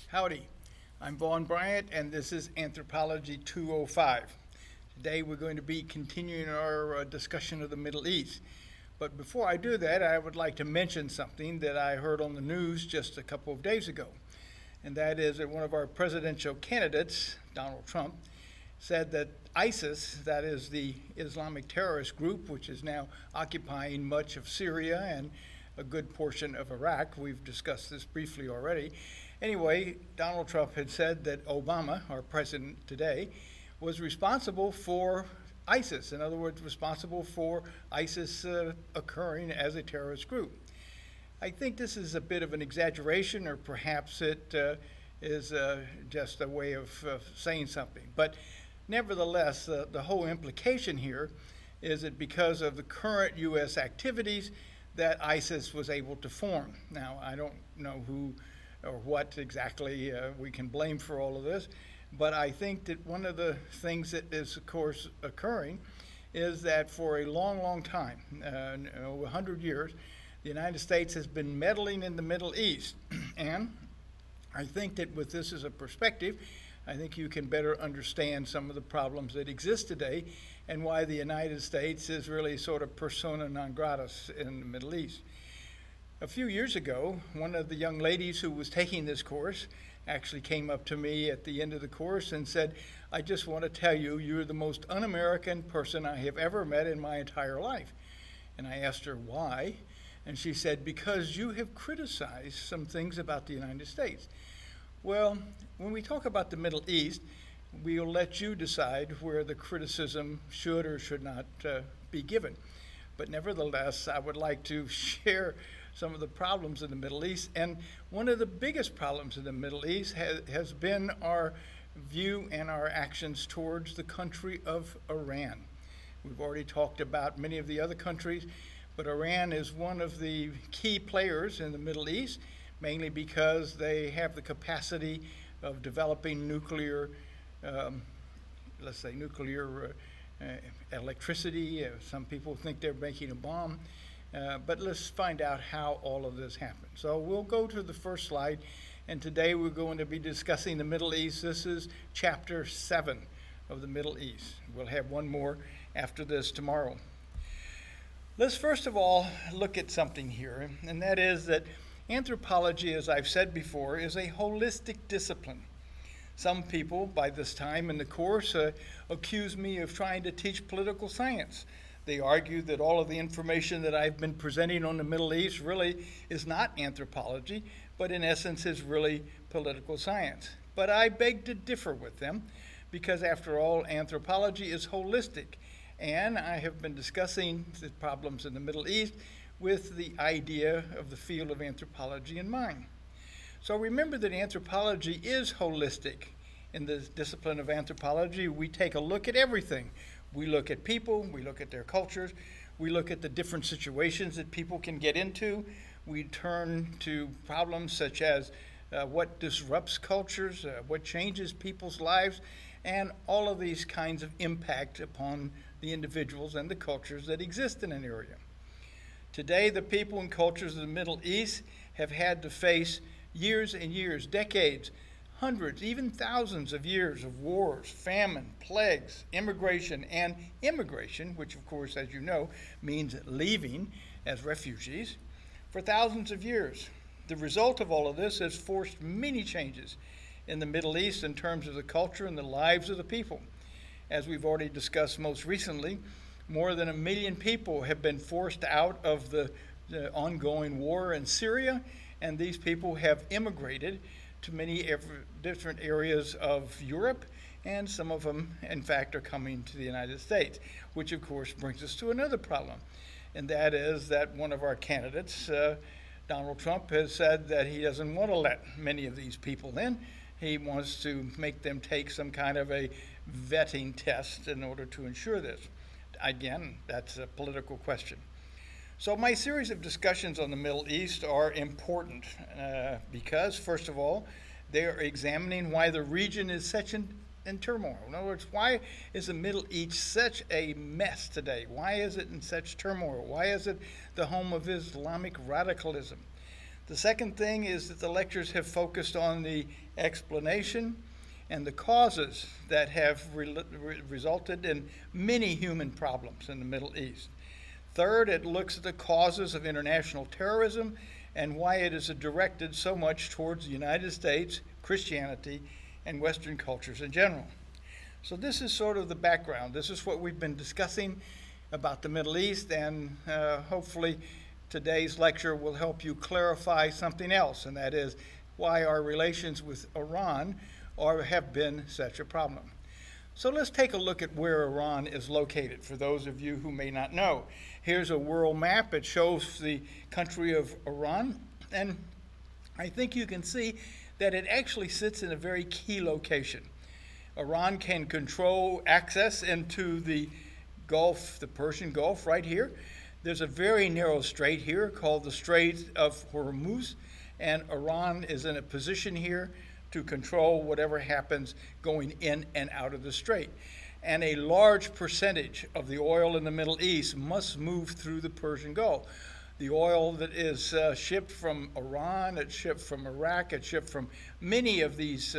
Howdy, I'm Vaughn Bryant, and this is Anthropology 205. Today we're going to be continuing our discussion of the Middle East. But before I do that, I would like to mention something that I heard on the news just a couple of days ago. And that is that one of our presidential candidates, Donald Trump, said that ISIS, that is the Islamic terrorist group, which is now occupying much of Syria and a good portion of Iraq. We've discussed this briefly already. Anyway, Donald Trump had said that Obama, our president today, was responsible for ISIS. In other words, responsible for ISIS occurring as a terrorist group. I think this is a bit of an exaggeration, or perhaps it is just a way of saying something. But nevertheless, the whole implication here is that because of the current U.S. activities, that ISIS was able to form. Now, I don't know who or what exactly we can blame for all of this, but I think that one of the things that is, of course, occurring is that for a long, long time, over 100 years, the United States has been meddling in the Middle East. And I think that with this as a perspective, I think you can better understand some of the problems that exist today and why the United States is really sort of persona non grata in the Middle East. A few years ago, one of the young ladies who was taking this course actually came up to me at the end of the course and said, "I just want to tell you, you're the most un-American person I have ever met in my entire life." And I asked her why, and she said, "Because you have criticized some things about the United States." Well, when we talk about the Middle East, we'll let you decide where the criticism should or should not be given. But nevertheless, I would like to share some of the problems in the Middle East. And one of the biggest problems in the Middle East has been our view and our actions towards the country of Iran. We've already talked about many of the other countries, but Iran is one of the key players in the Middle East, mainly because they have the capacity of developing nuclear, nuclear electricity. Some people think they're making a bomb. But let's find out how all of this happened. So we'll go to the first slide, and today we're going to be discussing the Middle East. This is chapter 7 of the Middle East. We'll have one more after this tomorrow. Let's first of all look at something here, and that is that anthropology, as I've said before, is a holistic discipline. Some people, by this time in the course, accuse me of trying to teach political science. They argue that all of the information that I've been presenting on the Middle East really is not anthropology, but in essence is really political science. But I beg to differ with them, because after all, anthropology is holistic, and I have been discussing the problems in the Middle East with the idea of the field of anthropology in mind. So remember that anthropology is holistic. In the discipline of anthropology, we take a look at everything. We look at people, we look at their cultures, we look at the different situations that people can get into. We turn to problems such as what disrupts cultures, what changes people's lives, and all of these kinds of impact upon the individuals and the cultures that exist in an area. Today, the people and cultures of the Middle East have had to face years and years, decades, hundreds, even thousands of years of wars, famine, plagues, immigration, and immigration, which of course, as you know, means leaving as refugees, for thousands of years. The result of all of this has forced many changes in the Middle East in terms of the culture and the lives of the people. As we've already discussed most recently, more than 1 million people have been forced out of the ongoing war in Syria, and these people have immigrated to many different areas of Europe, and some of them, in fact, are coming to the United States, which of course brings us to another problem, and that is that one of our candidates, Donald Trump, has said that he doesn't want to let many of these people in. He wants to make them take some kind of a vetting test in order to ensure this. Again, that's a political question. So my series of discussions on the Middle East are important because, first of all, they are examining why the region is such an in turmoil? In other words, why is the Middle East such a mess today? Why is it in such turmoil? Why is it the home of Islamic radicalism? The second thing is that the lectures have focused on the explanation and the causes that have resulted in many human problems in the Middle East. Third, it looks at the causes of international terrorism and why it is directed so much towards the United States, Christianity, and Western cultures in general. So this is sort of the background. This is what we've been discussing about the Middle East, and hopefully today's lecture will help you clarify something else, and that is why our relations with Iran have been such a problem. So let's take a look at where Iran is located, for those of you who may not know. Here's a world map. It shows the country of Iran, and I think you can see that it actually sits in a very key location. Iran can control access into the Gulf, the Persian Gulf, right here. There's a very narrow strait here called the Strait of Hormuz, and Iran is in a position here to control whatever happens going in and out of the strait. And a large percentage of the oil in the Middle East must move through the Persian Gulf. The oil that is shipped from Iran, it's shipped from Iraq, it's shipped from many of these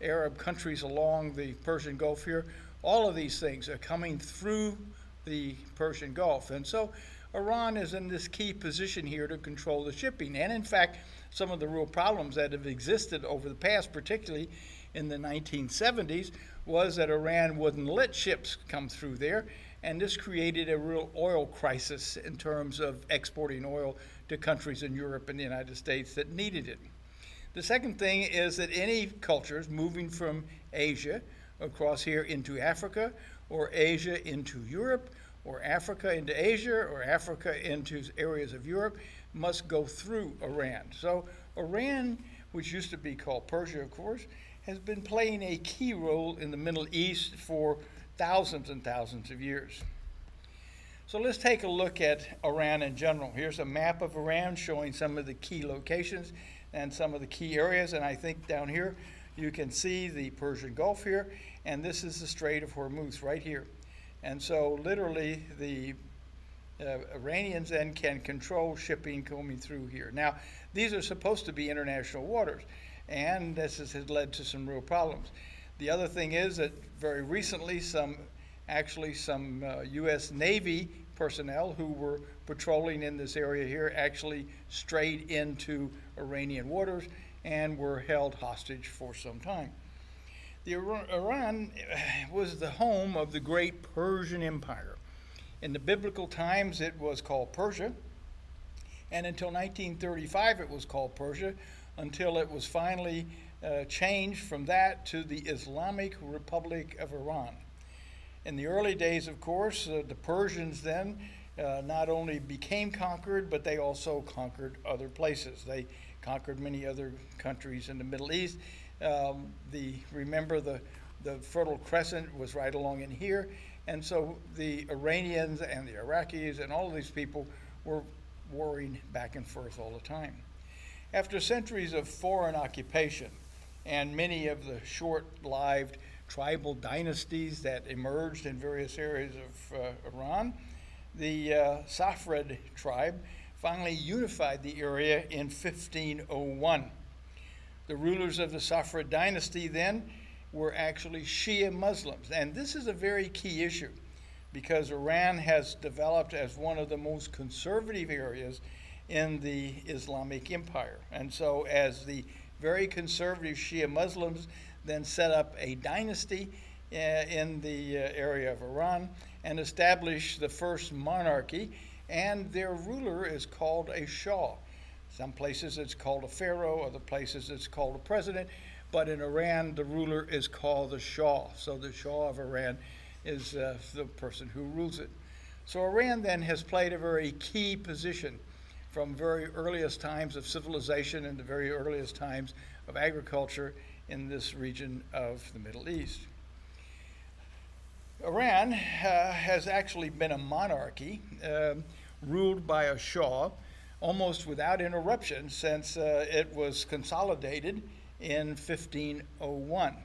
Arab countries along the Persian Gulf here. All of these things are coming through the Persian Gulf. And so Iran is in this key position here to control the shipping. And in fact, some of the real problems that have existed over the past, particularly in the 1970s, was that Iran wouldn't let ships come through there, and this created a real oil crisis in terms of exporting oil to countries in Europe and the United States that needed it. The second thing is that any cultures moving from Asia across here into Africa, or Asia into Europe, or Africa into Asia, or Africa into areas of Europe, must go through Iran. So Iran, which used to be called Persia, of course, has been playing a key role in the Middle East for thousands and thousands of years. So let's take a look at Iran in general. Here's a map of Iran showing some of the key locations and some of the key areas, and I think down here you can see the Persian Gulf here, and this is the Strait of Hormuz right here. And so literally the Iranians then can control shipping coming through here. Now, these are supposed to be international waters, and this has led to some real problems. The other thing is that very recently some U.S. Navy personnel who were patrolling in this area here actually strayed into Iranian waters and were held hostage for some time. Iran was the home of the great Persian Empire. In the biblical times, it was called Persia, and until 1935, it was called Persia, until it was finally changed from that to the Islamic Republic of Iran. In the early days, of course, the Persians then not only became conquered, but they also conquered other places. They conquered many other countries in the Middle East. Remember the Fertile Crescent was right along in here, and so the Iranians and the Iraqis and all of these people were warring back and forth all the time. After centuries of foreign occupation and many of the short-lived tribal dynasties that emerged in various areas of Iran, the Safavid tribe finally unified the area in 1501. The rulers of the Safavid dynasty then were actually Shia Muslims. And this is a very key issue because Iran has developed as one of the most conservative areas in the Islamic Empire. And so as the very conservative Shia Muslims then set up a dynasty in the area of Iran and established the first monarchy, and their ruler is called a Shah. Some places it's called a pharaoh, other places it's called a president, but in Iran the ruler is called the Shah. So the Shah of Iran is the person who rules it. So Iran then has played a very key position from very earliest times of civilization and the very earliest times of agriculture in this region of the Middle East. Iran has actually been a monarchy ruled by a Shah almost without interruption since it was consolidated in 1501.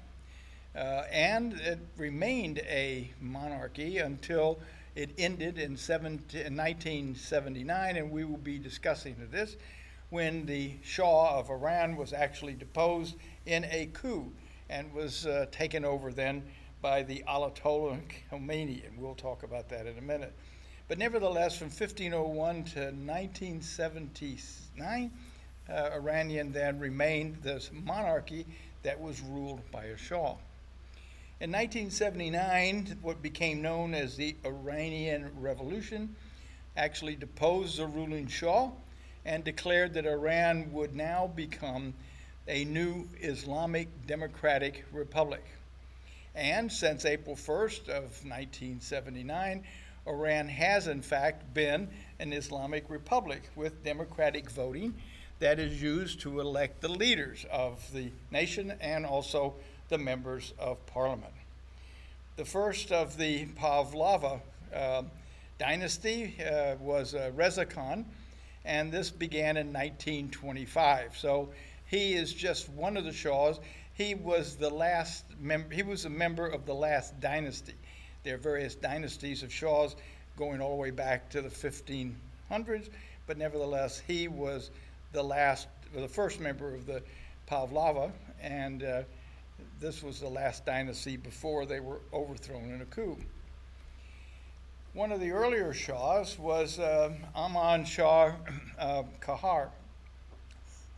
And it remained a monarchy until it ended in 1979, and we will be discussing this, when the Shah of Iran was actually deposed in a coup and was taken over then by the Ayatollah Khomeini, and we'll talk about that in a minute. But nevertheless, from 1501 to 1979, Iranian then remained this monarchy that was ruled by a Shah. In 1979, what became known as the Iranian Revolution actually deposed the ruling Shah and declared that Iran would now become a new Islamic Democratic Republic. And since April 1st of 1979, Iran has in fact been an Islamic Republic with democratic voting that is used to elect the leaders of the nation and also the members of parliament. The first of the Pahlavi dynasty was Reza Khan, and this began in 1925. So he is just one of the Shahs. He was the last he was a member of the last dynasty. There are various dynasties of Shahs going all the way back to the 1500s, but nevertheless, he was the first member of the Pahlavi, and this was the last dynasty before they were overthrown in a coup. One of the earlier Shahs was Ahmad Shah Kahar,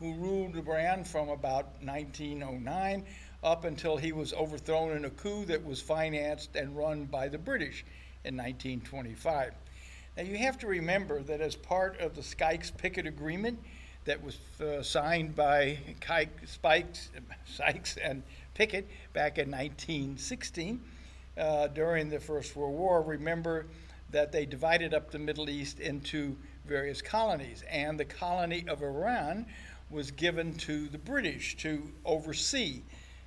who ruled Iran from about 1909 up until he was overthrown in a coup that was financed and run by the British in 1925. Now you have to remember that as part of the Sykes-Picot Agreement that was signed by Sykes and Picot back in 1916 during the First World War, remember that they divided up the Middle East into various colonies, and the colony of Iran was given to the British to oversee.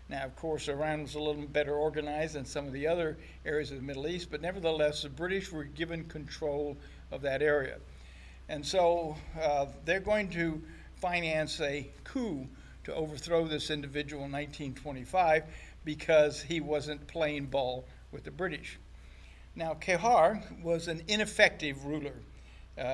Now, of course, Iran was a little better organized than some of the other areas of the Middle East, but nevertheless, the British were given control of that area. And so they're going to finance a coup to overthrow this individual in 1925 because he wasn't playing ball with the British. Now, Kahar was an ineffective ruler.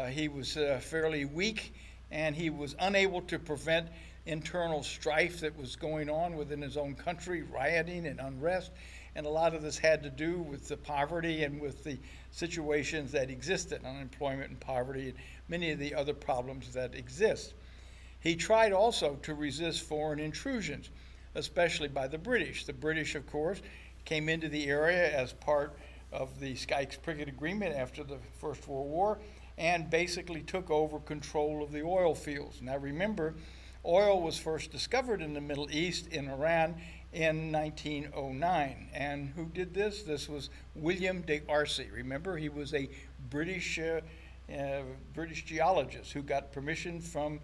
He was fairly weak, and he was unable to prevent internal strife that was going on within his own country, rioting and unrest, and a lot of this had to do with the poverty and with the situations that existed, unemployment and poverty, and many of the other problems that exist. He tried also to resist foreign intrusions, especially by the British. The British, of course, came into the area as part of the Sykes-Picot Agreement after the First World War and basically took over control of the oil fields. Now remember, oil was first discovered in the Middle East in Iran in 1909. And who did this? This was William d'Arcy. Remember, he was a British geologist who got permission from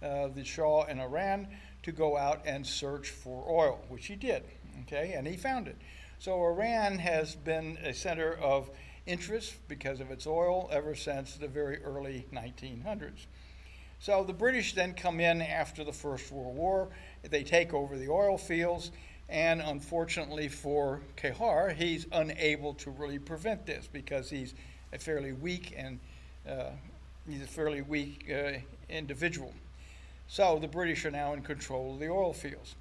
the Shah in Iran to go out and search for oil, which he did, okay, and he found it. So Iran has been a center of interest because of its oil ever since the very early 1900s. So the British then come in after the First World War. They take over the oil fields, and unfortunately for Kahar, he's unable to really prevent this because he's a fairly weak individual. So the British are now in control of the oil fields.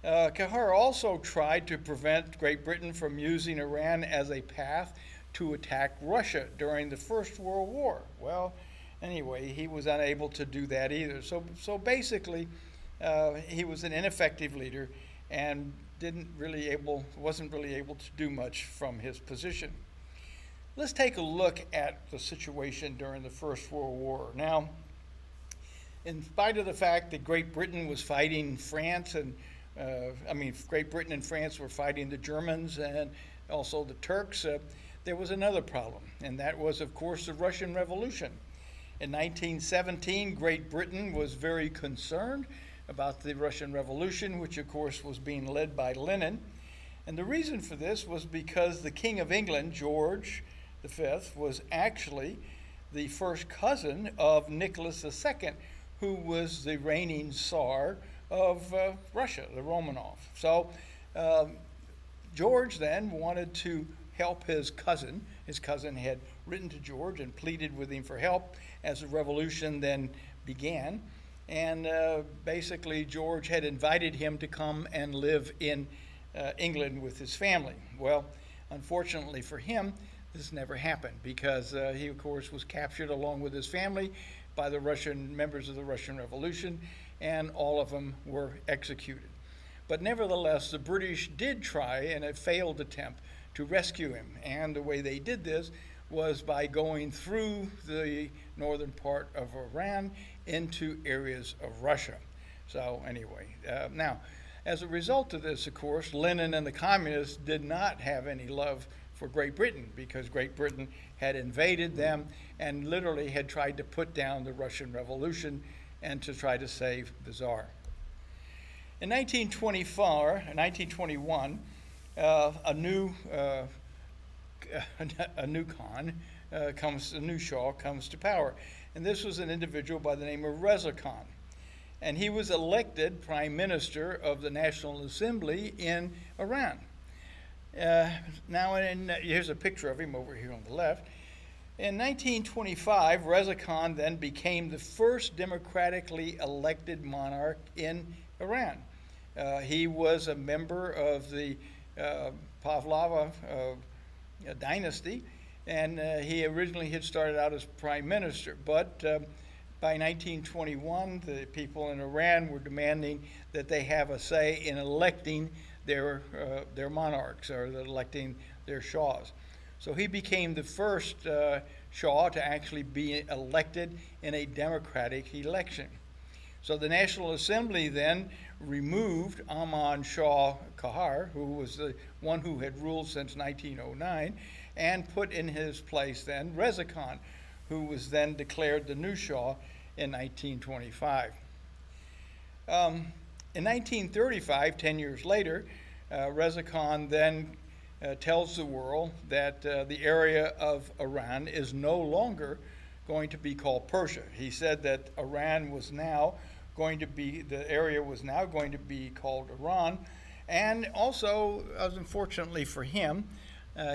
Kahar also tried to prevent Great Britain from using Iran as a path to attack Russia during the First World War. Well, anyway, he was unable to do that either. So basically, he was an ineffective leader and wasn't really able to do much from his position. Let's take a look at the situation during the First World War. Now, in spite of the fact that Great Britain was fighting France and Great Britain and France were fighting the Germans and also the Turks, there was another problem, and that was, of course, the Russian Revolution. In 1917, Great Britain was very concerned about the Russian Revolution, which, of course, was being led by Lenin. And the reason for this was because the King of England, George V, was actually the first cousin of Nicholas II, who was the reigning Tsar of Russia, the Romanov. So George then wanted to help his cousin. His cousin had written to George and pleaded with him for help as the revolution then began. And basically, George had invited him to come and live in England with his family. Well, unfortunately for him, this never happened because he, of course, was captured along with his family by the Russian members of the Russian Revolution, and all of them were executed. But nevertheless, the British did try in a failed attempt to rescue him, and the way they did this was by going through the northern part of Iran into areas of Russia. So anyway, now, as a result of this, of course, Lenin and the communists did not have any love for Great Britain because Great Britain had invaded them and literally had tried to put down the Russian Revolution and to try to save the Tsar. In 1921, a new Shah comes to power, and this was an individual by the name of Reza Khan, and he was elected prime minister of the National Assembly in Iran. Here's a picture of him over here on the left. In 1925, Reza Khan then became the first democratically elected monarch in Iran. He was a member of the Pahlavi dynasty, and he originally had started out as prime minister, but by 1921, the people in Iran were demanding that they have a say in electing their monarchs, or electing their shahs. So he became the first Shah to actually be elected in a democratic election. So the National Assembly then removed Ahmad Shah Kahar, who was the one who had ruled since 1909, and put in his place then Reza Khan, who was then declared the new Shah in 1925. In 1935, 10 years later, Reza Khan then tells the world that the area of Iran is no longer going to be called Persia. He said that Iran was now going to be, the area was now going to be called Iran, and also, as unfortunately for him,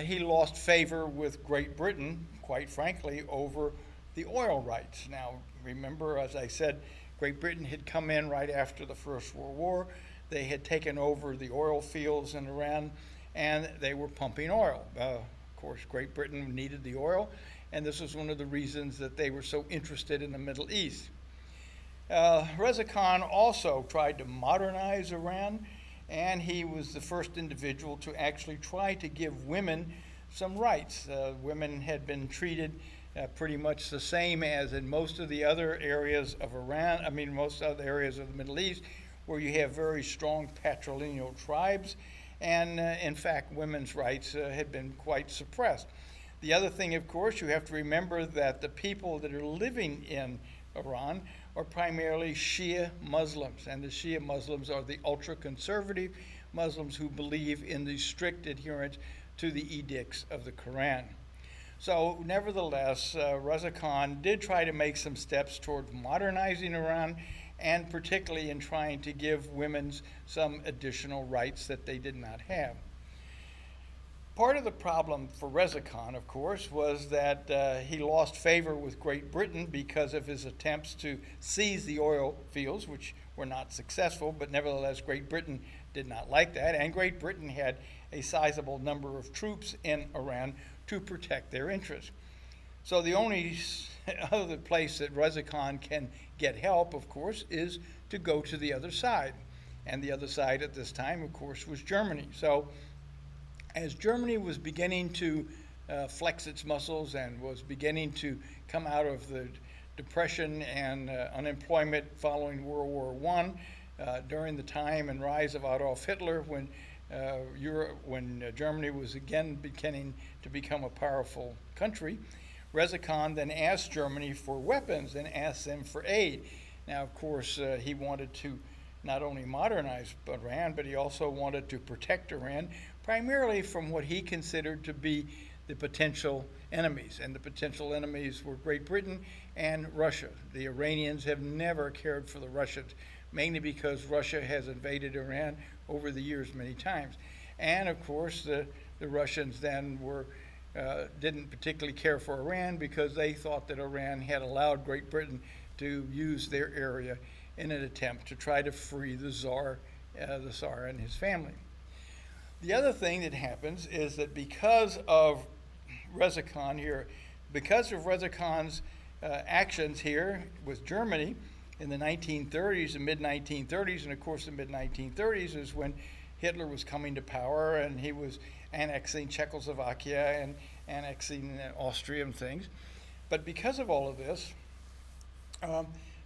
he lost favor with Great Britain, quite frankly, over the oil rights. Now, remember, as I said, Great Britain had come in right after the First World War. They had taken over the oil fields in Iran, and they were pumping oil. Of course, Great Britain needed the oil, and this was one of the reasons that they were so interested in the Middle East. Reza Khan also tried to modernize Iran, and he was the first individual to actually try to give women some rights. Women had been treated pretty much the same as in most of the other areas of Iran, most other areas of the Middle East, where you have very strong patrilineal tribes, and in fact, women's rights had been quite suppressed. The other thing, of course, you have to remember that the people that are living in Iran are primarily Shia Muslims, and the Shia Muslims are the ultra-conservative Muslims who believe in the strict adherence to the edicts of the Quran. So nevertheless, Reza Khan did try to make some steps toward modernizing Iran, and particularly in trying to give women some additional rights that they did not have. Part of the problem for Reza Khan, of course, was that he lost favor with Great Britain because of his attempts to seize the oil fields, which were not successful, but nevertheless Great Britain did not like that, and Great Britain had a sizable number of troops in Iran to protect their interests. So the only other place that Reza Khan can get help, of course, is to go to the other side. And the other side at this time, of course, was Germany. So as Germany was beginning to flex its muscles and was beginning to come out of the depression and unemployment following World War I, during the time and rise of Adolf Hitler, when Germany was again beginning to become a powerful country, Reza Khan then asked Germany for weapons and asked them for aid. Now, of course, he wanted to not only modernize Iran, but he also wanted to protect Iran, primarily from what he considered to be the potential enemies. And the potential enemies were Great Britain and Russia. The Iranians have never cared for the Russians, mainly because Russia has invaded Iran over the years many times. And of course, the Russians then didn't particularly care for Iran because they thought that Iran had allowed Great Britain to use their area in an attempt to try to free the Tsar and his family. The other thing that happens is that because of Reza Khan here, because of Reza Khan's actions here with Germany in the 1930s, the mid-1930s, and of course the mid-1930s is when Hitler was coming to power and he was annexing Czechoslovakia and annexing Austria and things. But because of all of this,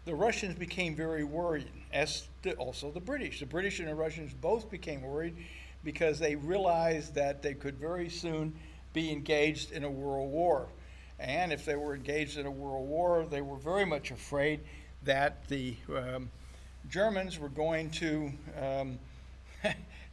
the Russians became very worried, as did also the British. The British and the Russians both became worried because they realized that they could very soon be engaged in a world war. And if they were engaged in a world war, they were very much afraid that the Germans were going to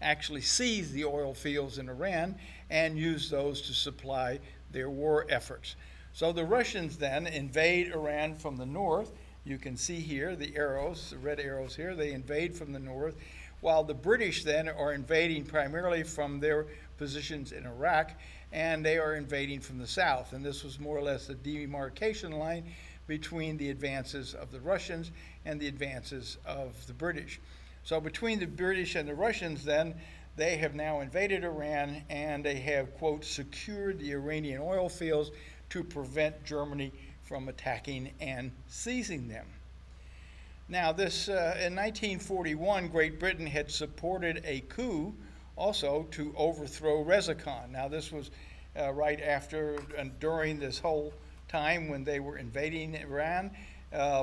actually seize the oil fields in Iran and use those to supply their war efforts. So the Russians then invade Iran from the north. You can see here the arrows, the red arrows here, they invade from the north, while the British then are invading primarily from their positions in Iraq, and they are invading from the south. And this was more or less the demarcation line between the advances of the Russians and the advances of the British. So between the British and the Russians then, they have now invaded Iran and they have, quote, secured the Iranian oil fields to prevent Germany from attacking and seizing them. Now this, in 1941, Great Britain had supported a coup also to overthrow Reza Khan. Now this was right after and during this whole time when they were invading Iran,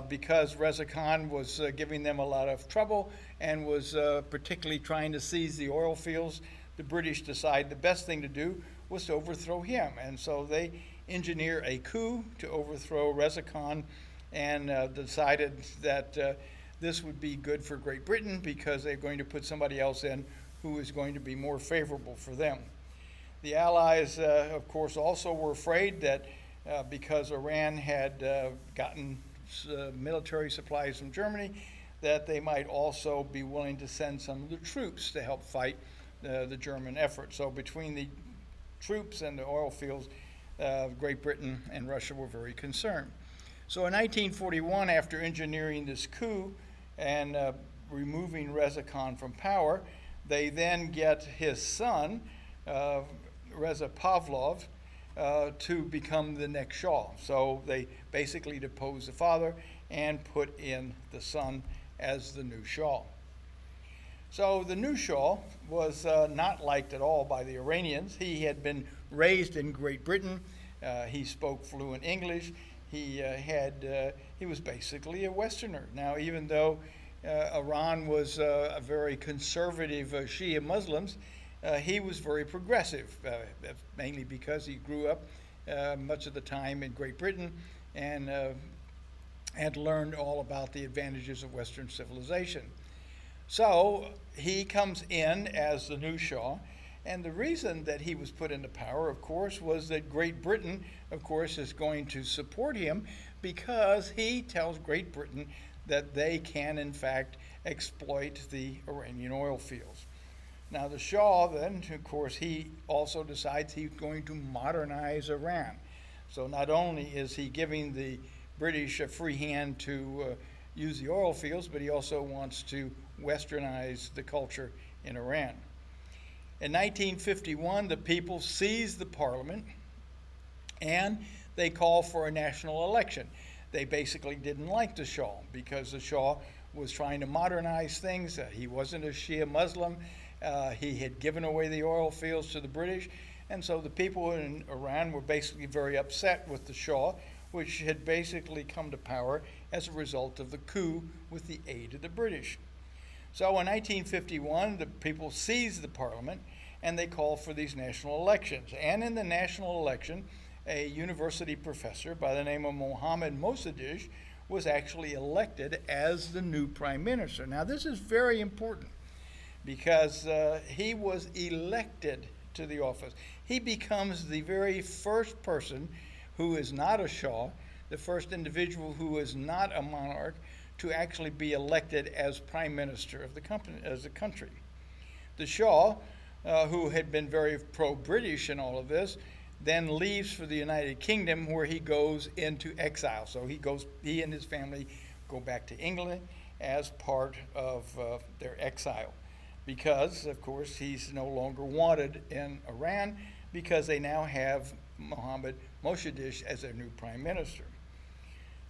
because Reza Khan was giving them a lot of trouble and was particularly trying to seize the oil fields. The British decided the best thing to do was to overthrow him, and so they engineer a coup to overthrow Reza Khan and decided that this would be good for Great Britain because they're going to put somebody else in who is going to be more favorable for them. The Allies, of course, also were afraid that because Iran had gotten military supplies from Germany, that they might also be willing to send some of the troops to help fight the German effort. So between the troops and the oil fields, Great Britain and Russia were very concerned. So in 1941, after engineering this coup and removing Reza Khan from power, they then get his son, Reza Pavlov, to become the next Shah. So they basically depose the father and put in the son as the new Shah. So the new Shah was not liked at all by the Iranians. He had been raised in Great Britain. He spoke fluent English. He was basically a Westerner. Now, even though Iran was a very conservative Shia Muslims, he was very progressive, mainly because he grew up much of the time in Great Britain and had learned all about the advantages of Western civilization. So he comes in as the new Shah, and the reason that he was put into power, of course, was that Great Britain, of course, is going to support him because he tells Great Britain that they can, in fact, exploit the Iranian oil fields. Now, the Shah, then, of course, he also decides he's going to modernize Iran. So not only is he giving the British a free hand to use the oil fields, but he also wants to westernize the culture in Iran. In 1951, the people seized the parliament and they called for a national election. They basically didn't like the Shah because the Shah was trying to modernize things. He wasn't a Shia Muslim. He had given away the oil fields to the British. And so the people in Iran were basically very upset with the Shah, which had basically come to power as a result of the coup with the aid of the British. So in 1951, the people seized the parliament and they called for these national elections. And in the national election, a university professor by the name of Mohammad Mossadegh was actually elected as the new prime minister. Now this is very important because he was elected to the office. He becomes the very first person who is not a Shah, the first individual who is not a monarch, to actually be elected as prime minister of the country. The Shah who had been very pro-British in all of this, then leaves for the United Kingdom, where he goes into exile. So he and his family go back to England as part of their exile, because, of course, he's no longer wanted in Iran, because they now have Mohammad Mosaddeq as their new prime minister.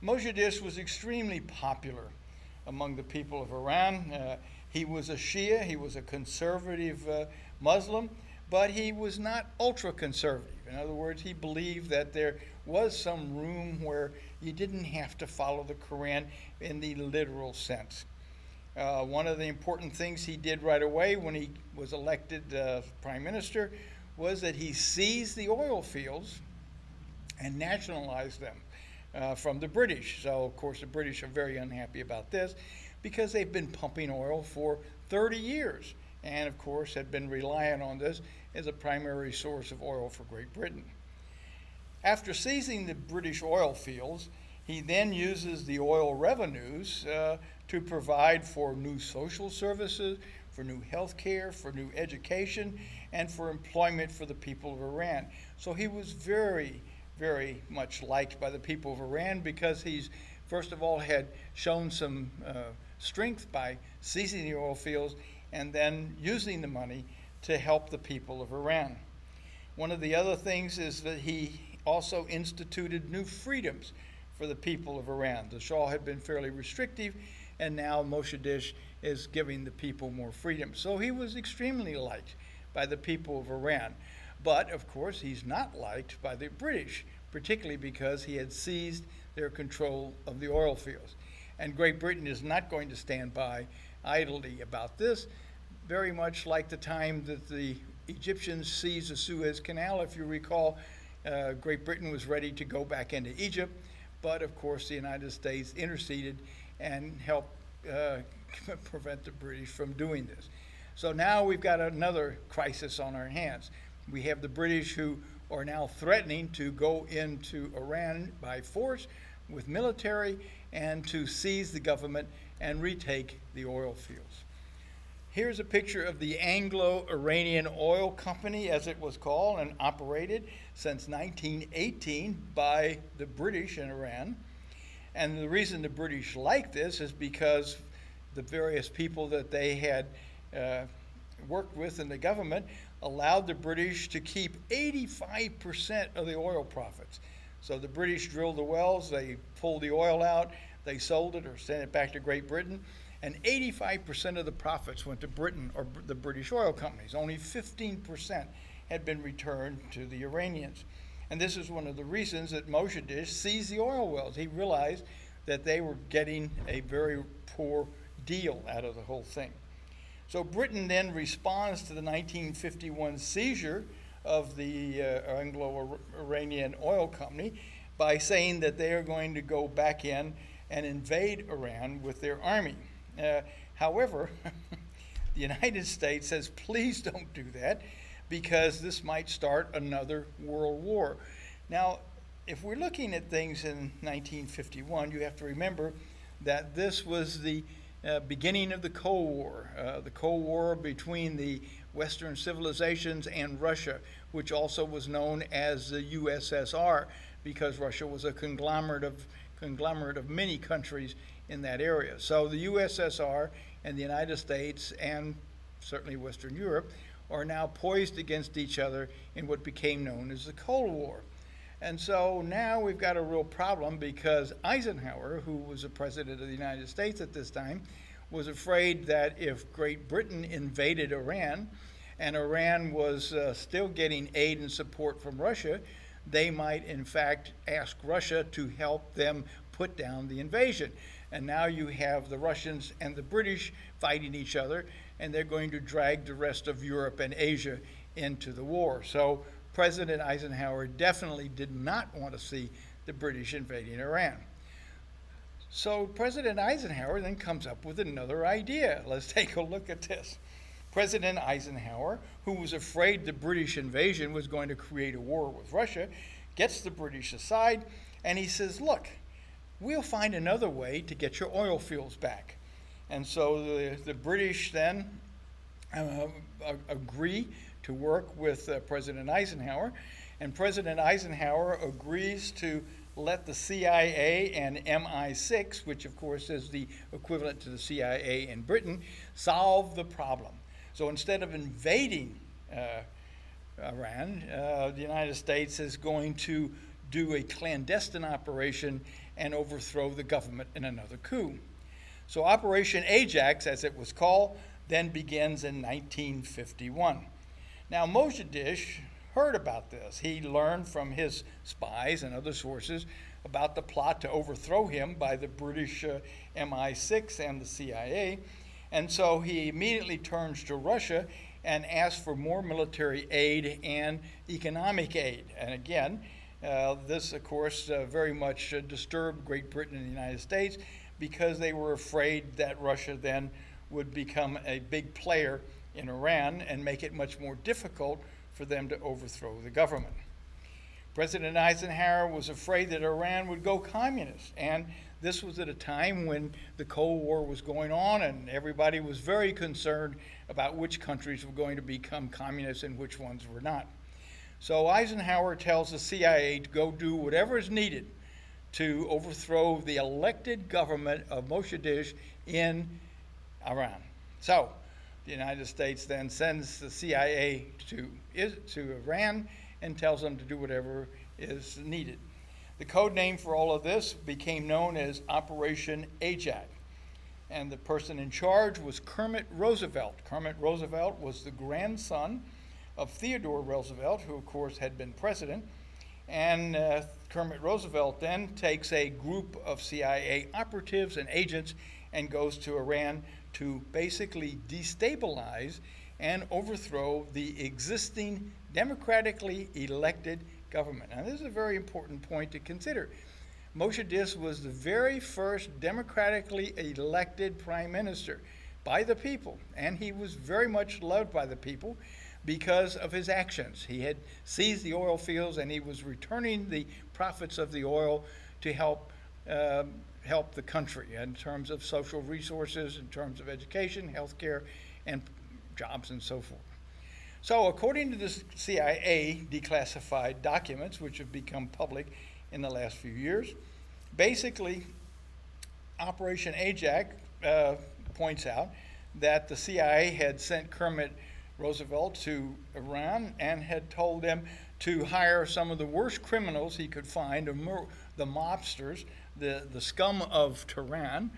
Mosaddeq was extremely popular among the people of Iran. He was a Shia, he was a conservative Muslim, but he was not ultra-conservative. In other words, he believed that there was some room where you didn't have to follow the Quran in the literal sense. One of the important things he did right away when he was elected prime minister was that he seized the oil fields and nationalized them from the British. So, of course, the British are very unhappy about this, because they've been pumping oil for 30 years and, of course, had been relying on this as a primary source of oil for Great Britain. After seizing the British oil fields, he then uses the oil revenues to provide for new social services, for new health care, for new education, and for employment for the people of Iran. So he was very, very much liked by the people of Iran, because he's, first of all, had shown some strength by seizing the oil fields and then using the money to help the people of Iran. One of the other things is that he also instituted new freedoms for the people of Iran. The Shah had been fairly restrictive, and now Mosaddeq is giving the people more freedom. So he was extremely liked by the people of Iran. But, of course, he's not liked by the British, particularly because he had seized their control of the oil fields. And Great Britain is not going to stand by idly about this, very much like the time that the Egyptians seized the Suez Canal. If you recall, Great Britain was ready to go back into Egypt, but of course the United States interceded and helped prevent the British from doing this. So now we've got another crisis on our hands. We have the British, who are now threatening to go into Iran by force with military and to seize the government and retake the oil fields. Here's a picture of the Anglo-Iranian Oil Company, as it was called and operated since 1918 by the British in Iran. And the reason the British like this is because the various people that they had worked with in the government allowed the British to keep 85% of the oil profits. So the British drilled the wells, they pulled the oil out, they sold it or sent it back to Great Britain, and 85% of the profits went to Britain or the British oil companies. Only 15% had been returned to the Iranians. And this is one of the reasons that Mosaddeq seized the oil wells. He realized that they were getting a very poor deal out of the whole thing. So Britain then responds to the 1951 seizure of the Anglo-Iranian Oil Company by saying that they are going to go back in and invade Iran with their army. However, the United States says, please don't do that, because this might start another world war. Now, if we're looking at things in 1951, you have to remember that this was the beginning of the Cold War between the Western civilizations and Russia, which also was known as the USSR, because Russia was a conglomerate of many countries in that area. So the USSR and the United States, and certainly Western Europe, are now poised against each other in what became known as the Cold War. And so now we've got a real problem, because Eisenhower, who was the president of the United States at this time, was afraid that if Great Britain invaded Iran, and Iran was still getting aid and support from Russia, they might in fact ask Russia to help them put down the invasion. And now you have the Russians and the British fighting each other, and they're going to drag the rest of Europe and Asia into the war. So President Eisenhower definitely did not want to see the British invading Iran. So President Eisenhower then comes up with another idea. Let's take a look at this. President Eisenhower, who was afraid the British invasion was going to create a war with Russia, gets the British aside, and he says, look, we'll find another way to get your oil fields back. And so the British then uh, agree to work with President Eisenhower, and President Eisenhower agrees to let the CIA and MI6, which of course is the equivalent to the CIA in Britain, solve the problem. So instead of invading Iran, the United States is going to do a clandestine operation and overthrow the government in another coup. So Operation Ajax, as it was called, then begins in 1951. Now Mossadegh heard about this. He learned from his spies and other sources about the plot to overthrow him by the British MI6 and the CIA, and so he immediately turns to Russia and asks for more military aid and economic aid. And again, this, of course, very much disturbed Great Britain and the United States because they were afraid that Russia then would become a big player in Iran and make it much more difficult for them to overthrow the government. President Eisenhower was afraid that Iran would go communist, and this was at a time when the Cold War was going on and everybody was very concerned about which countries were going to become communist and which ones were not. So Eisenhower tells the CIA to go do whatever is needed to overthrow the elected government of Mossadegh in Iran. So the United States then sends the CIA to Iran and tells them to do whatever is needed. The code name for all of this became known as Operation Ajax. And the person in charge was Kermit Roosevelt. Kermit Roosevelt was the grandson of Theodore Roosevelt, who of course had been president. And Kermit Roosevelt then takes a group of CIA operatives and agents and goes to Iran to basically destabilize and overthrow the existing democratically elected government. Now, this is a very important point to consider. Mossadegh was the very first democratically elected prime minister by the people, and he was very much loved by the people because of his actions. He had seized the oil fields and he was returning the profits of the oil to help the country in terms of social resources, in terms of education, healthcare, and jobs and so forth. So according to the CIA declassified documents, which have become public in the last few years, basically Operation Ajax points out that the CIA had sent Kermit Roosevelt to Iran and had told them to hire some of the worst criminals he could find, the mobsters, the scum of Tehran,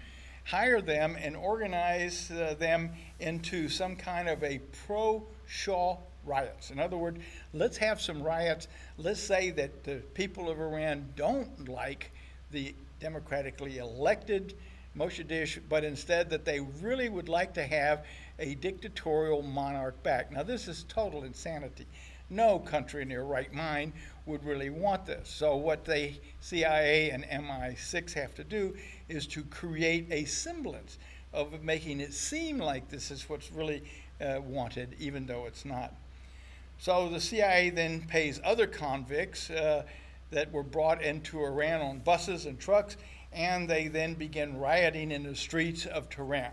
hire them and organize them into some kind of a pro-Shah riots. In other words, let's have some riots. Let's say that the people of Iran don't like the democratically elected Mossadegh, but instead that they really would like to have a dictatorial monarch back. Now, this is total insanity. No country in their right mind would really want this. So what the CIA and MI6 have to do is to create a semblance of making it seem like this is what's really wanted, even though it's not. So the CIA then pays other convicts that were brought into Iran on buses and trucks, and they then begin rioting in the streets of Tehran.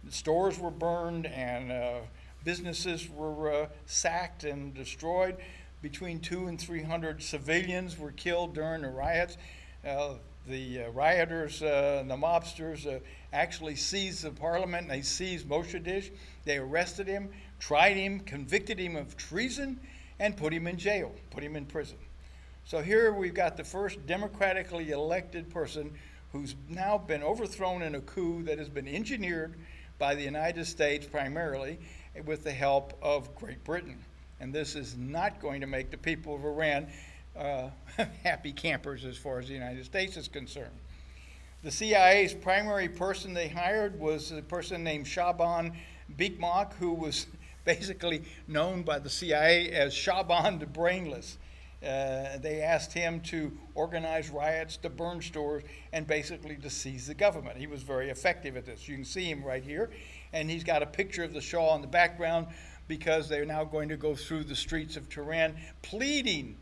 The stores were burned and businesses were sacked and destroyed. Between 200 and 300 civilians were killed during the riots. The rioters, the mobsters, actually seized the parliament and they seized Mossadegh. They arrested him, tried him, convicted him of treason, and put him in jail, put him in prison. So here we've got the first democratically elected person who's now been overthrown in a coup that has been engineered by the United States primarily with the help of Great Britain. And this is not going to make the people of Iran happy campers as far as the United States is concerned. The CIA's primary person they hired was a person named Shaban Bikmak, who was basically known by the CIA as Shaban the Brainless. They asked him to organize riots, to burn stores, and basically to seize the government. He was very effective at this. You can see him right here, and he's got a picture of the Shah in the background because they're now going to go through the streets of Tehran pleading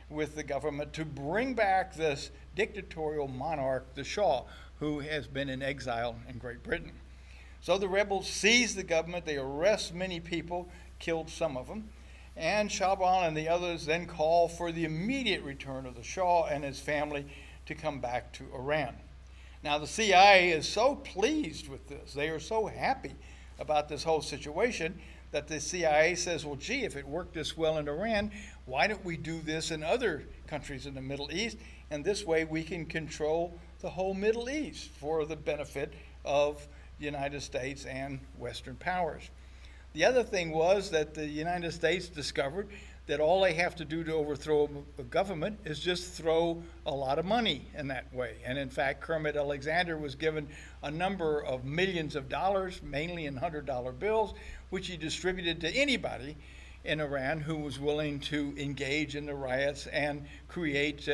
with the government to bring back this dictatorial monarch, the Shah, who has been in exile in Great Britain. So the rebels seized the government, they arrest many people, killed some of them, and Shaban and the others then call for the immediate return of the Shah and his family to come back to Iran. Now the CIA is so pleased with this, they are so happy about this whole situation, that the CIA says, well, gee, if it worked this well in Iran, why don't we do this in other countries in the Middle East? And this way we can control the whole Middle East for the benefit of the United States and Western powers. The other thing was that the United States discovered that all they have to do to overthrow a government is just throw a lot of money in that way. And in fact, Kermit Alexander was given a number of millions of dollars, mainly in $100 bills, which he distributed to anybody in Iran who was willing to engage in the riots and create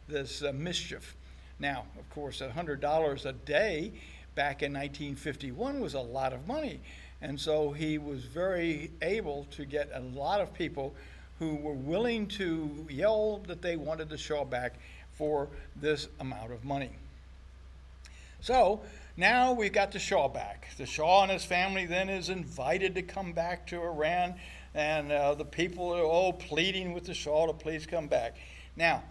this mischief. Now, of course, $100 a day back in 1951 was a lot of money. And so he was very able to get a lot of people who were willing to yell that they wanted the Shah back for this amount of money. So now we've got the Shah back. The Shah and his family then is invited to come back to Iran, and the people are all pleading with the Shah to please come back. Now,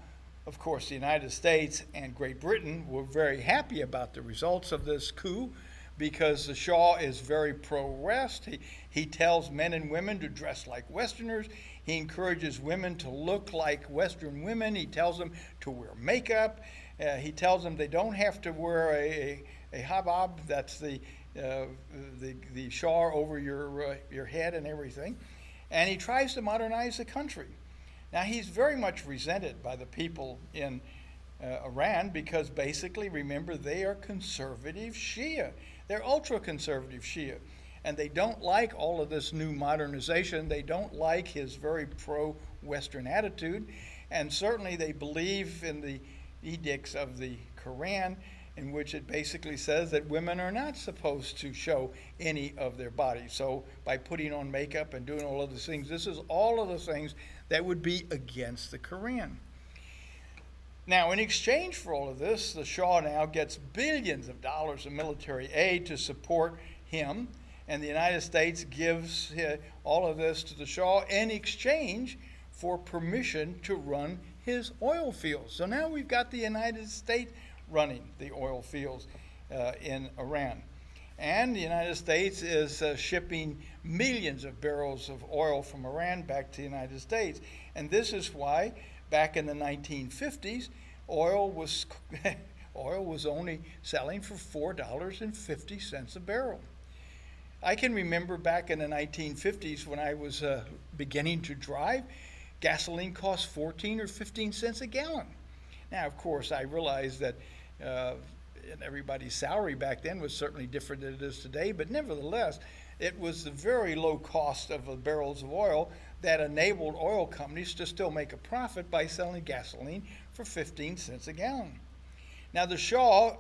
of course, the United States and Great Britain were very happy about the results of this coup, because the Shah is very pro-West. He tells men and women to dress like Westerners. He encourages women to look like Western women. He tells them to wear makeup. He tells them they don't have to wear a hijab, that's the shawl over your head and everything. And he tries to modernize the country. Now, he's very much resented by the people in Iran, because basically, remember, they are conservative Shia. They're ultra-conservative Shia. And they don't like all of this new modernization. They don't like his very pro-Western attitude. And certainly they believe in the edicts of the Quran, in which it basically says that women are not supposed to show any of their bodies. So by putting on makeup and doing all of these things, this is all of the things that would be against the Quran. Now, in exchange for all of this, the Shah now gets billions of dollars of military aid to support him, and the United States gives all of this to the Shah in exchange for permission to run his oil fields. So now we've got the United States running the oil fields in Iran. And the United States is shipping millions of barrels of oil from Iran back to the United States. And this is why back in the 1950s, oil was only selling for $4.50 a barrel. I can remember back in the 1950s when I was beginning to drive, gasoline cost 14 or 15 cents a gallon. Now, of course, I realized that everybody's salary back then was certainly different than it is today, but nevertheless, it was the very low cost of the barrels of oil that enabled oil companies to still make a profit by selling gasoline for 15 cents a gallon. Now, the Shah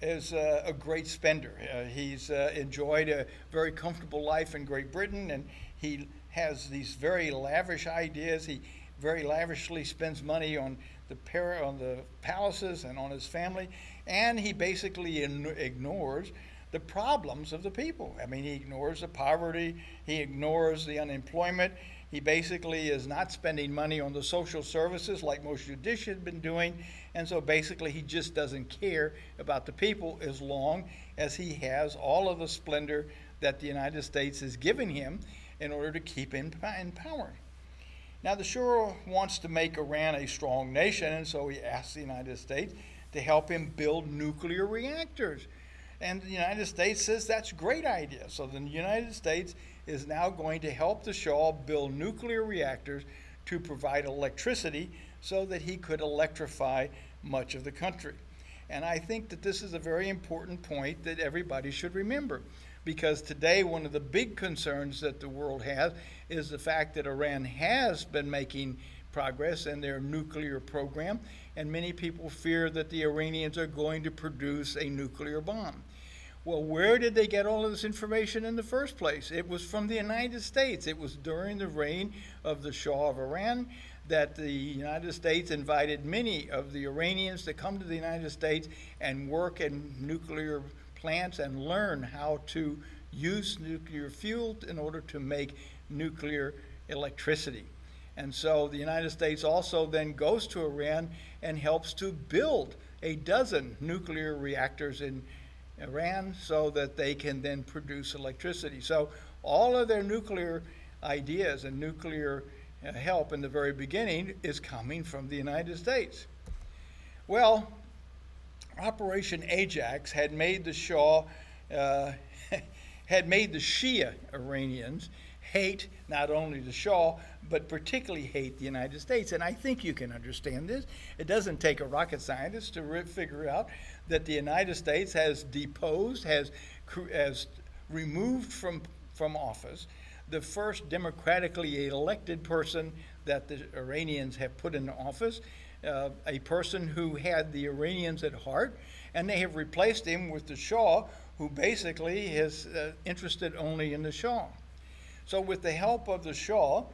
is a great spender. He's enjoyed a very comfortable life in Great Britain, and he has these very lavish ideas. He very lavishly spends money on the palaces and on his family, and he basically ignores the problems of the people. I mean, he ignores the poverty, he ignores the unemployment. He basically is not spending money on the social services like most judiciaries have been doing, and so basically he just doesn't care about the people as long as he has all of the splendor that the United States is giving him in order to keep in power. Now, the Shah wants to make Iran a strong nation, and so he asks the United States to help him build nuclear reactors. And the United States says that's a great idea. So the United States is now going to help the Shah build nuclear reactors to provide electricity so that he could electrify much of the country. And I think that this is a very important point that everybody should remember, because today one of the big concerns that the world has is the fact that Iran has been making progress in their nuclear program, and many people fear that the Iranians are going to produce a nuclear bomb. Well, where did they get all of this information in the first place? It was from the United States. It was during the reign of the Shah of Iran that the United States invited many of the Iranians to come to the United States and work in nuclear plants and learn how to use nuclear fuel in order to make nuclear electricity. And so the United States also then goes to Iran and helps to build a dozen nuclear reactors in Iran so that they can then produce electricity. So all of their nuclear ideas and nuclear help in the very beginning is coming from the United States. Well, Operation Ajax had made the Shah, had made the Shia Iranians hate not only the Shah, but particularly hate the United States. And I think you can understand this. It doesn't take a rocket scientist to figure out that the United States has deposed, has removed from office the first democratically elected person that the Iranians have put into office, a person who had the Iranians at heart, and they have replaced him with the Shah, who basically is interested only in the Shah. So with the help of the Shah,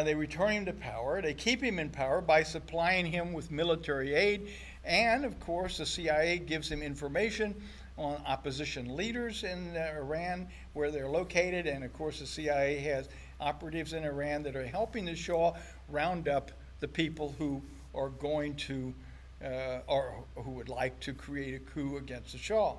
they return him to power. They keep him in power by supplying him with military aid, and of course the CIA gives him information on opposition leaders in Iran, where they're located, and of course the CIA has operatives in Iran that are helping the Shah round up the people who are going to, or who would like to create a coup against the Shah.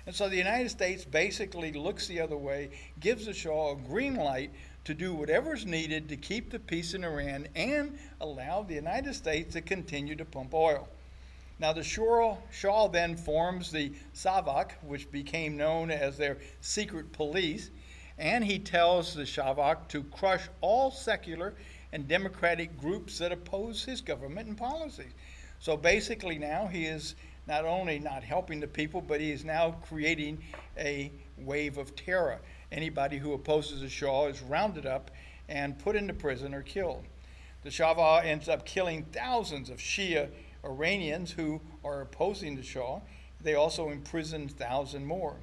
And so the United States basically looks the other way, gives the Shah a green light to do whatever's needed to keep the peace in Iran and allow the United States to continue to pump oil. Now the Shah then forms the Savak, which became known as their secret police, and he tells the Savak to crush all secular and democratic groups that oppose his government and policies. So basically now he is not only not helping the people, but he is now creating a wave of terror. Anybody who opposes the Shah is rounded up and put into prison or killed. The Shah ends up killing thousands of Shia Iranians who are opposing the Shah. They also imprisoned 1,000 more.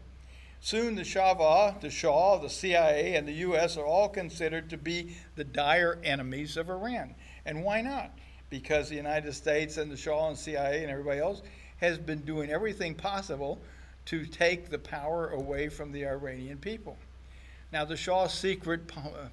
Soon the Shah, the CIA, and the U.S. are all considered to be the dire enemies of Iran. And why not? Because the United States and the Shah and CIA and everybody else has been doing everything possible to take the power away from the Iranian people. Now, the Shah's secret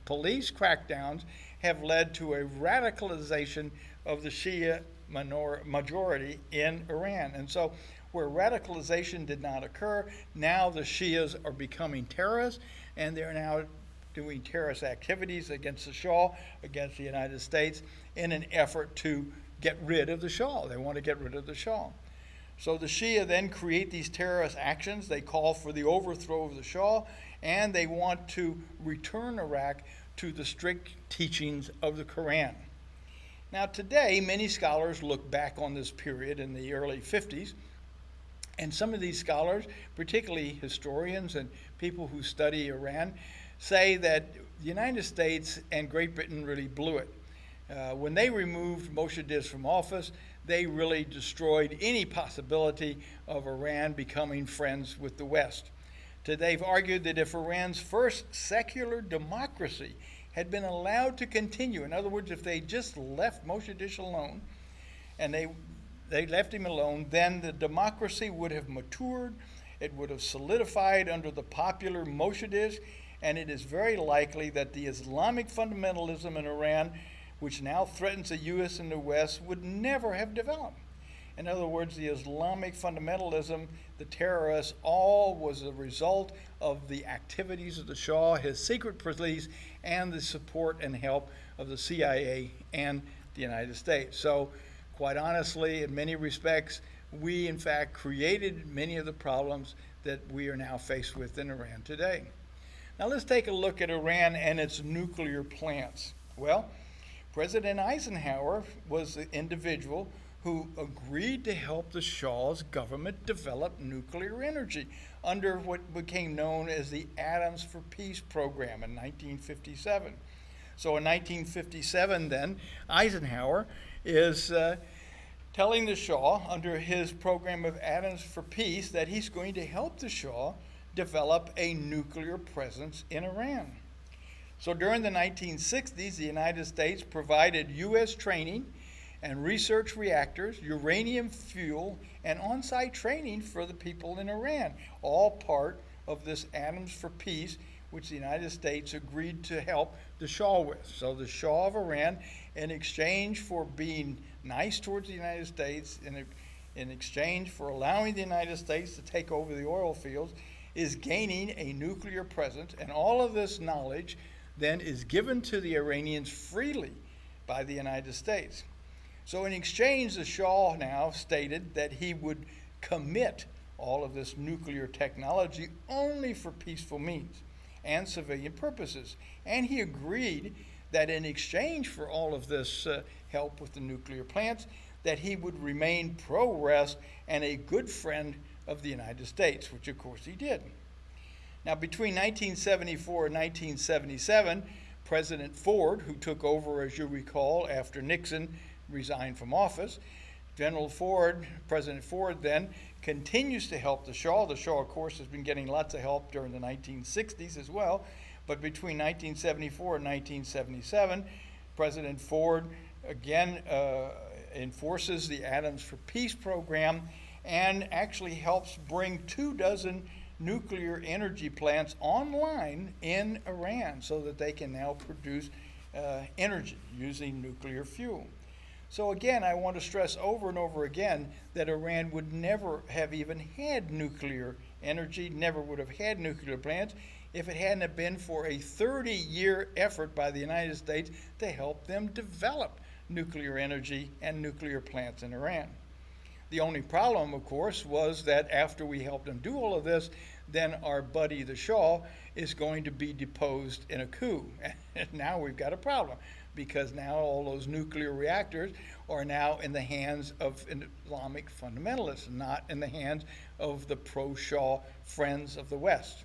police crackdowns have led to a radicalization of the Shia majority in Iran. And so where radicalization did not occur, now the Shias are becoming terrorists, and they're now doing terrorist activities against the Shah, against the United States, in an effort to get rid of the Shah. They want to get rid of the Shah. So the Shia then create these terrorist actions. They call for the overthrow of the Shah, and they want to return Iraq to the strict teachings of the Quran. Now today, many scholars look back on this period in the early 50s, and some of these scholars, particularly historians and people who study Iran, say that the United States and Great Britain really blew it. When they removed Mossadegh from office, they really destroyed any possibility of Iran becoming friends with the West. They've argued that if Iran's first secular democracy had been allowed to continue, in other words, if they just left Mossadegh alone, and they left him alone, then the democracy would have matured, it would have solidified under the popular Mossadegh, and it is very likely that the Islamic fundamentalism in Iran, which now threatens the U.S. and the West, would never have developed. In other words, the Islamic fundamentalism, the terrorists, all was a result of the activities of the Shah, his secret police, and the support and help of the CIA and the United States. So, quite honestly, in many respects, we in fact created many of the problems that we are now faced with in Iran today. Now let's take a look at Iran and its nuclear plants. Well, President Eisenhower was the individual who agreed to help the Shah's government develop nuclear energy under what became known as the Atoms for Peace program in 1957. So in 1957 then, Eisenhower is telling the Shah under his program of Atoms for Peace that he's going to help the Shah develop a nuclear presence in Iran. So during the 1960s, the United States provided U.S. training and research reactors, uranium fuel, and on-site training for the people in Iran, all part of this Atoms for Peace, which the United States agreed to help the Shah with. So the Shah of Iran, in exchange for being nice towards the United States, in exchange for allowing the United States to take over the oil fields, is gaining a nuclear presence, and all of this knowledge then is given to the Iranians freely by the United States. So in exchange, the Shah now stated that he would commit all of this nuclear technology only for peaceful means and civilian purposes. And he agreed that in exchange for all of this help with the nuclear plants, that he would remain pro-West and a good friend of the United States, which of course he did. Now, between 1974 and 1977, President Ford, who took over, as you recall, after Nixon resigned from office, President Ford then continues to help the Shah. The Shah, of course, has been getting lots of help during the 1960s as well. But between 1974 and 1977, President Ford again enforces the Atoms for Peace program and actually helps bring 24 nuclear energy plants online in Iran so that they can now produce energy using nuclear fuel. So again, I want to stress over and over again that Iran would never have even had nuclear energy, never would have had nuclear plants if it hadn't been for a 30-year effort by the United States to help them develop nuclear energy and nuclear plants in Iran. The only problem, of course, was that after we helped them do all of this, then our buddy the Shah is going to be deposed in a coup. And now we've got a problem, because now all those nuclear reactors are now in the hands of Islamic fundamentalists, not in the hands of the pro-Shah friends of the West.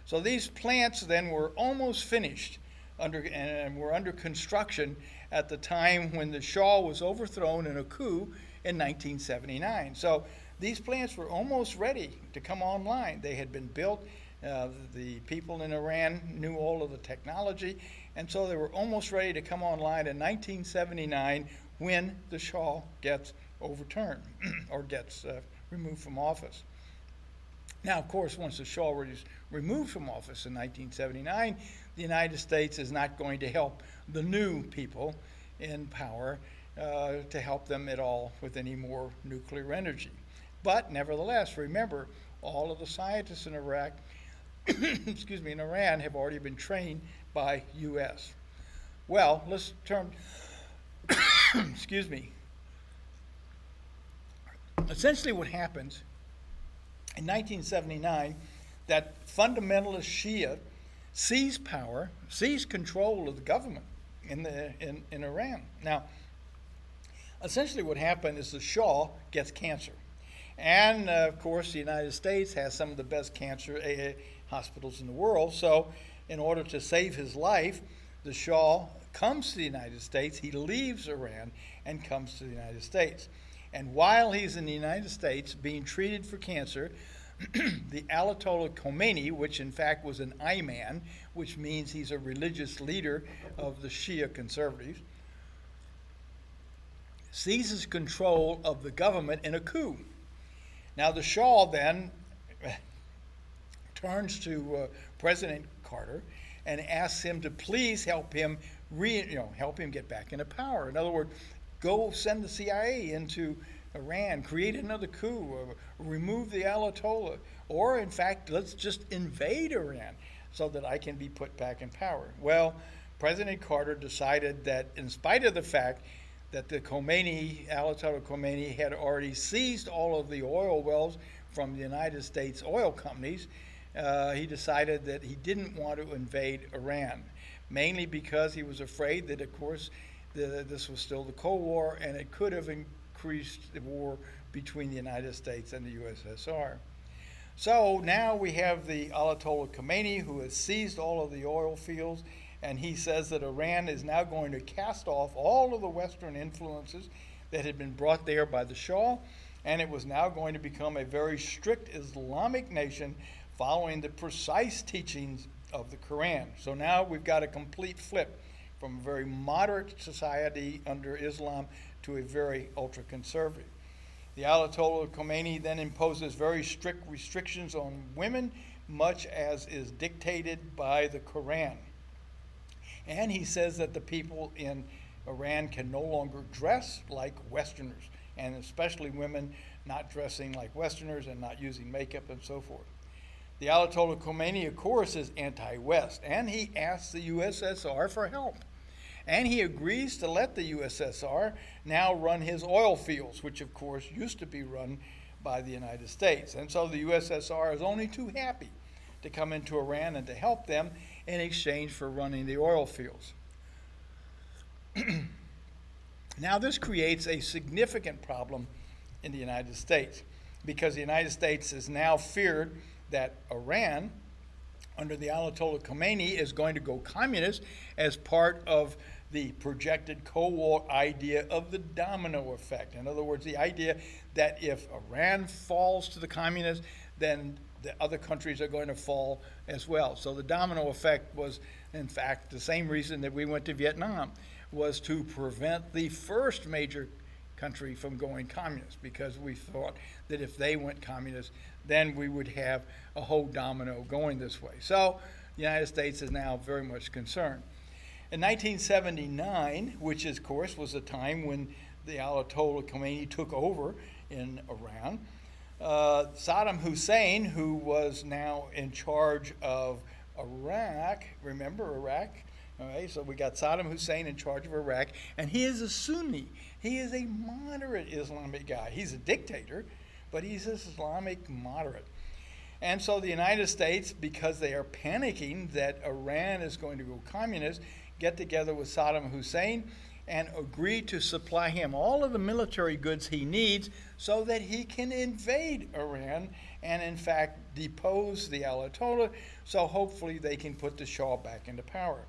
So these plants then were almost finished and were under construction at the time when the Shah was overthrown in a coup in 1979. So these plants were almost ready to come online. They had been built. The people in Iran knew all of the technology, and so they were almost ready to come online in 1979 when the Shah gets overturned or gets removed from office. Now, of course, once the Shah was removed from office in 1979, the United States is not going to help the new people in power to help them at all with any more nuclear energy. But nevertheless, remember, all of the scientists in Iraq, in Iran have already been trained by U.S. Well, let's turn, Essentially what happens in 1979, that fundamentalist Shia seized power, seized control of the government in Iran. Now, essentially what happened is the Shah gets cancer. And, of course, the United States has some of the best cancer hospitals in the world. So in order to save his life, the Shah comes to the United States. He leaves Iran and comes to the United States. And while he's in the United States being treated for cancer, the Ayatollah Khomeini, which in fact was an Imam, which means he's a religious leader of the Shia conservatives, seizes control of the government in a coup. Now the Shah then turns to President Carter and asks him to please help him get back into power. In other words, go send the CIA into Iran, create another coup, remove the Ayatollah, or in fact, let's just invade Iran so that I can be put back in power. Well, President Carter decided that in spite of the fact that the Ayatollah Khomeini had already seized all of the oil wells from the United States oil companies, he decided that he didn't want to invade Iran, mainly because he was afraid that, of course, this was still the Cold War, and it could have increased the war between the United States and the USSR. So now we have the Ayatollah Khomeini, who has seized all of the oil fields, and he says that Iran is now going to cast off all of the Western influences that had been brought there by the Shah, and it was now going to become a very strict Islamic nation following the precise teachings of the Quran. So now we've got a complete flip from a very moderate society under Islam to a very ultra-conservative. The Ayatollah Khomeini then imposes very strict restrictions on women, much as is dictated by the Quran. And he says that the people in Iran can no longer dress like Westerners, and especially women not dressing like Westerners and not using makeup and so forth. The Ayatollah Khomeini, of course, is anti-West, and he asks the USSR for help. And he agrees to let the USSR now run his oil fields, which of course used to be run by the United States. And so the USSR is only too happy to come into Iran and to help them in exchange for running the oil fields. Now this creates a significant problem in the United States, because the United States is now feared that Iran, under the Ayatollah Khomeini, is going to go communist as part of the projected Cold War idea of the domino effect. In other words, the idea that if Iran falls to the communists, then the other countries are going to fall as well. So the domino effect was, in fact, the same reason that we went to Vietnam, was to prevent the first major country from going communist, because we thought that if they went communist, then we would have a whole domino going this way. So the United States is now very much concerned. In 1979, which of course was a time when the Ayatollah Khomeini took over in Iran, Saddam Hussein, who was now in charge of Iraq, remember Iraq? All right, so we got Saddam Hussein in charge of Iraq, and he is a Sunni. He is a moderate Islamic guy. He's a dictator, but he's an Islamic moderate. And so the United States, because they are panicking that Iran is going to go communist, get together with Saddam Hussein and agree to supply him all of the military goods he needs so that he can invade Iran and, in fact, depose the Ayatollah, so hopefully they can put the Shah back into power.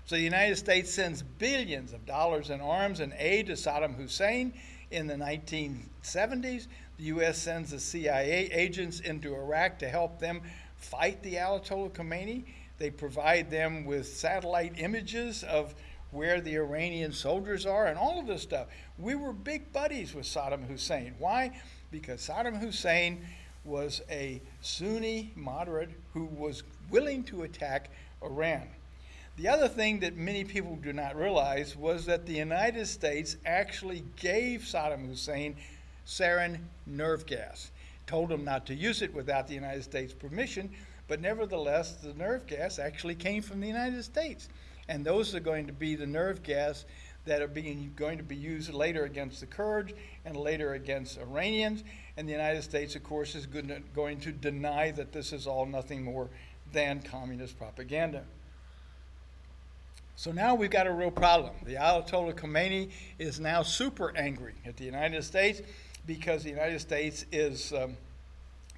So the United States sends billions of dollars in arms and aid to Saddam Hussein. In the 1970s, the U.S. sends the CIA agents into Iraq to help them fight the Ayatollah Khomeini. They provide them with satellite images of where the Iranian soldiers are and all of this stuff. We were big buddies with Saddam Hussein. Why? Because Saddam Hussein was a Sunni moderate who was willing to attack Iran. The other thing that many people do not realize was that the United States actually gave Saddam Hussein sarin nerve gas, told him not to use it without the United States' permission, but nevertheless, the nerve gas actually came from the United States. And those are going to be the nerve gas that are going to be used later against the Kurds and later against Iranians. And the United States, of course, is going to deny that this is all nothing more than communist propaganda. So now we've got a real problem. The Ayatollah Khomeini is now super angry at the United States because the United States is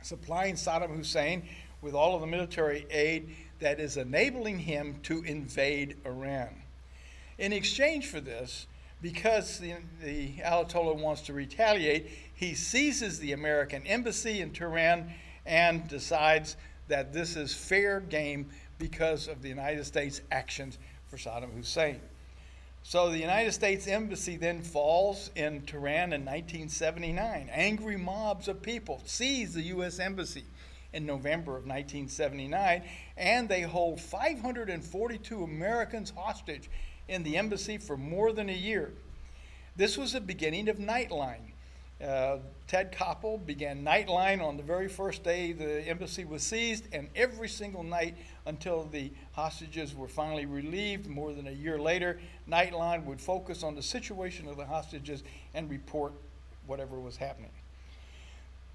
supplying Saddam Hussein with all of the military aid that is enabling him to invade Iran. In exchange for this, because the Ayatollah wants to retaliate, he seizes the American embassy in Tehran and decides that this is fair game because of the United States' actions for Saddam Hussein. So the United States Embassy then falls in Tehran in 1979. Angry mobs of people seize the U.S. Embassy in November of 1979, and they hold 542 Americans hostage in the embassy for more than a year. This was the beginning of Nightline. Ted Koppel began Nightline on the very first day the embassy was seized, and every single night until the hostages were finally relieved more than a year later, Nightline would focus on the situation of the hostages and report whatever was happening.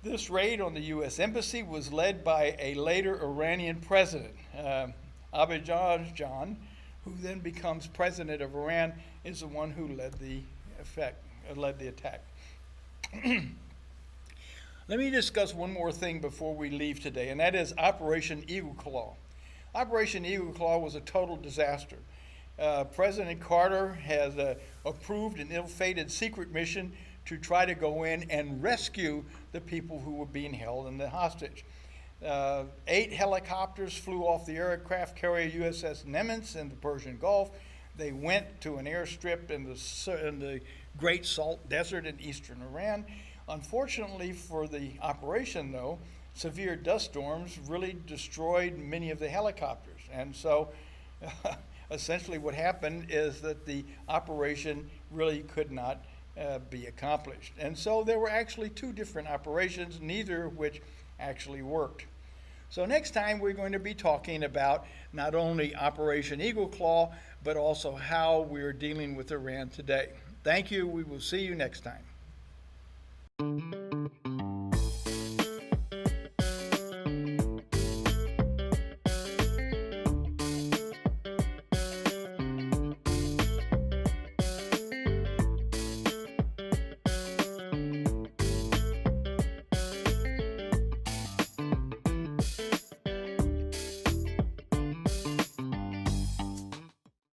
This raid on the U.S. Embassy was led by a later Iranian president, Ahmadinejad, who then becomes president of Iran, is the one who led the attack. Let me discuss one more thing before we leave today, and that is Operation Eagle Claw. Operation Eagle Claw was a total disaster. President Carter has approved an ill-fated secret mission to try to go in and rescue the people who were being held in the hostage. 8 helicopters flew off the aircraft carrier USS Nimitz in the Persian Gulf. They went to an airstrip in the Great Salt Desert in eastern Iran. Unfortunately for the operation, though, severe dust storms really destroyed many of the helicopters. And so essentially what happened is that the operation really could not be accomplished. And so there were actually two different operations, neither of which actually worked. So next time we're going to be talking about not only Operation Eagle Claw, but also how we're dealing with Iran today. Thank you. We will see you next time.